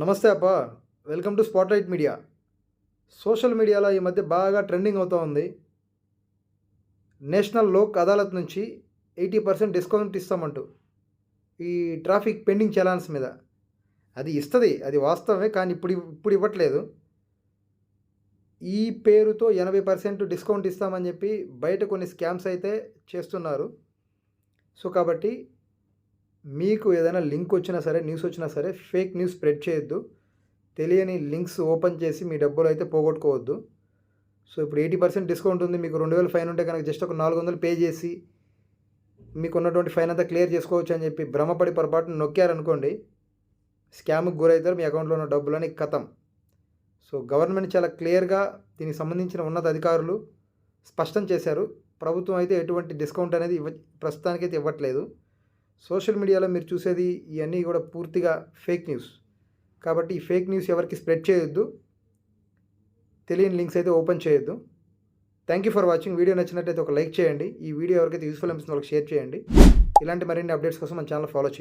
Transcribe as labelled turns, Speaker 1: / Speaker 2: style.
Speaker 1: నమస్తే అప్ప. Welcome to spotlight media. Social మీడియాలో ఈ మధ్య బాగా ట్రెండింగ్ అవుతూ ఉంది. నేషనల్ లోక్ అదాలత్ నుంచి 80% డిస్కౌంట్ ఇస్తామంటూ ఈ ట్రాఫిక్ పెండింగ్ చలాన్స్ మీద. అది ఇస్తుంది, అది వాస్తవమే. కానీ ఇప్పుడు ఇవ్వట్లేదు. ఈ పేరుతో 80% డిస్కౌంట్ ఇస్తామని చెప్పి బయట కొన్ని స్కామ్స్ అయితే చేస్తున్నారు. సో కాబట్టి మీకు ఏదైనా లింక్ వచ్చినా సరే, న్యూస్ వచ్చినా సరే, ఫేక్ న్యూస్ స్ప్రెడ్ చేయొద్దు. తెలియని లింక్స్ ఓపెన్ చేసి మీ డబ్బులు అయితే పోగొట్టుకోవద్దు. సో ఇప్పుడు 80% డిస్కౌంట్ ఉంది. మీకు 2000 ఫైన్ ఉంటే కనుక జస్ట్ ఒక 400 పే చేసి మీకున్నటువంటి ఫైన్ అంతా క్లియర్ చేసుకోవచ్చు అని చెప్పి భ్రమపడి పొరపాటున నొక్కారనుకోండి, స్కామ్కి గురవుతారు. మీ అకౌంట్లో ఉన్న డబ్బులని ఖతం. సో గవర్నమెంట్ చాలా క్లియర్గా దీనికి సంబంధించిన ఉన్నత అధికారులు స్పష్టం చేశారు. ప్రభుత్వం అయితే ఎటువంటి డిస్కౌంట్ అనేది ప్రస్తుతానికైతే ఇవ్వట్లేదు. సోషల్ మీడియాలో మీరు చూసేది ఇవన్నీ కూడా పూర్తిగా ఫేక్ న్యూస్. కాబట్టి ఈ ఫేక్ న్యూస్ ఎవరికి స్ప్రెడ్ చేయొద్దు. తెలియని లింక్స్ అయితే ఓపెన్ చేయొద్దు. Thank you for watching. Video నచ్చినట్లయితే ఒక లైక్ చేయండి. ఈ వీడియో ఎవరికైతే యూస్ఫుల్ అనిపిస్తుందో వాళ్ళకి షేర్ చేయండి. ఇలాంటి మరిన్ని అప్డేట్స్ కోసం మన ఛానల్ ఫాలో చేయండి.